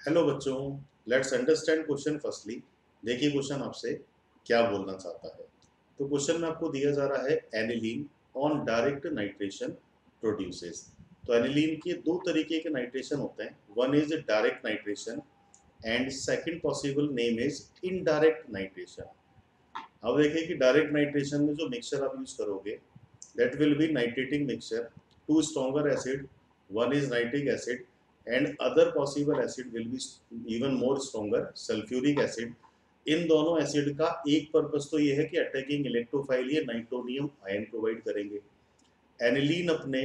Hello बच्चों, let's understand question firstly. देखिए question आपसे क्या बोलना चाहता है। तो क्वेश्चन में आपको दिया जा रहा है aniline on direct nitration produces. तो एनिलीन के दो तरीके के नाइट्रेशन होते हैं, one is direct nitration and second possible name is indirect nitration. अब देखिए कि डायरेक्ट नाइट्रेशन में जो मिक्सचर आप यूज करोगे that will be nitrating mixture, two stronger acid, one is nitric acid and other possible acid will be even more stronger sulphuric acid. इन दोनों acid का एक पर्पस तो ये है कि अटैकिंग इलेक्ट्रोफाइल ये नाइट्रोनियम आयन प्रोवाइड करेंगे। एनिलीन अपने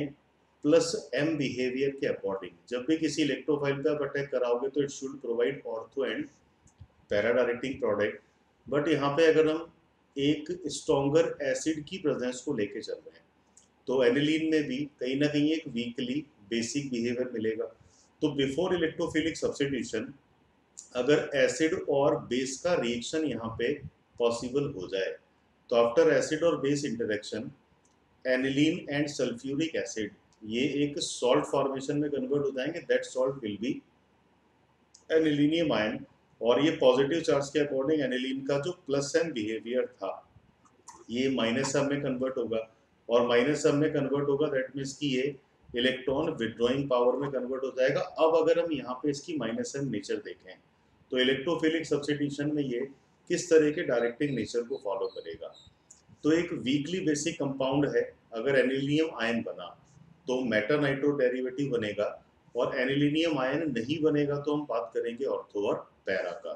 प्लस एम बिहेवियर के अकॉर्डिंग जब भी किसी इलेक्ट्रोफाइल पे आप अटैक कराओगे तो it should provide ortho and para directing product. But यहाँ पे अगर हम एक स्ट्रॉन्गर एसिड की प्रेजेंस को लेके चल रहे हैं तो एनिलीन में भी कहीं ना कहीं एक वीकली बेसिक बिहेवियर मिलेगा। तो बिफोर इलेक्ट्रोफिलिक सब्स्टिट्यूशन अगर एसिड और बेस का रिएक्शन यहाँ पे पॉसिबल हो जाए तो आफ्टर एसिड और base interaction aniline and sulphuric acid ये एक सॉल्ट फॉर्मेशन में कन्वर्ट हो जाएंगे। That salt will be anilinium ion. और ये पॉजिटिव चार्ज के अकॉर्डिंग एनिलीन का जो प्लस एम बिहेवियर था ये माइनस सब में कन्वर्ट होगा, और माइनस सब में कन्वर्ट होगा दैट मीन्स कि ये इलेक्ट्रॉन विड्रॉइंग पावर में कन्वर्ट हो जाएगा। अब अगर हम यहाँ पे इसकी माइनस एम नेचर देखें तो इलेक्ट्रोफिलिक सब्स्टिट्यूशन में ये किस तरह के डायरेक्टिंग नेचर को फॉलो करेगा। तो एक वीकली बेसिक कंपाउंड है, अगर एनिलिनियम आयन बना तो मेटा नाइट्रो डेरिवेटिव बनेगा, और एनिलिनियम आयन नहीं बनेगा तो हम बात करेंगे ऑर्थो और पैरा का।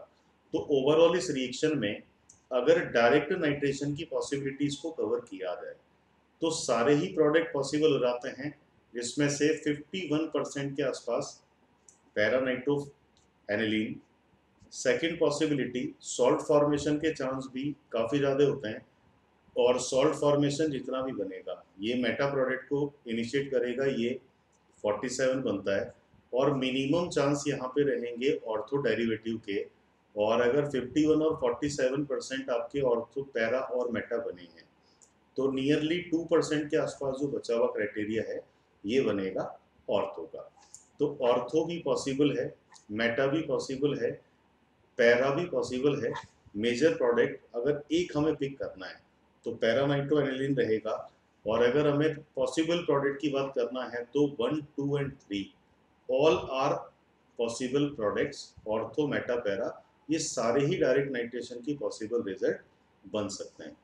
तो ओवरऑल इस रिएक्शन में अगर डायरेक्ट नाइट्रेशन की पॉसिबिलिटीज को कवर किया जाए तो सारे ही प्रोडक्ट पॉसिबल हो जाते हैं, जिसमें से 51% के आसपास para nitro aniline. Second possibility salt formation के चांस भी काफ़ी ज़्यादा होते हैं, और सॉल्ट फॉर्मेशन जितना भी बनेगा ये मेटा प्रोडक्ट को इनिशिएट करेगा, ये 47 बनता है। और मिनिमम चांस यहाँ पे रहेंगे ऑर्थो डेरिवेटिव के। और अगर 51 और 47% आपके ऑर्थो पैरा और मेटा बने हैं तो नियरली 2% के आसपास जो बचा हुआ क्राइटेरिया है ये बनेगा ऑर्थो का। तो ऑर्थो भी पॉसिबल है, मेटा भी पॉसिबल है, पैरा भी पॉसिबल है। मेजर प्रोडक्ट अगर एक हमें पिक करना है तो पैरा नाइट्रो एनिलीन रहेगा। और अगर हमें पॉसिबल प्रोडक्ट की बात करना है तो 1, 2 and 3 all are possible products, ortho meta para ये सारे ही डायरेक्ट नाइट्रेशन की पॉसिबल रिजल्ट बन सकते हैं।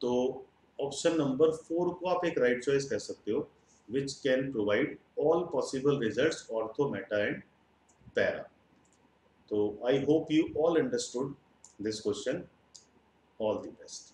तो ऑप्शन नंबर 4 को आप एक राइट चॉइस कह सकते हो, which can provide all possible results ortho Meta and para. So I hope you all understood this question. All the best.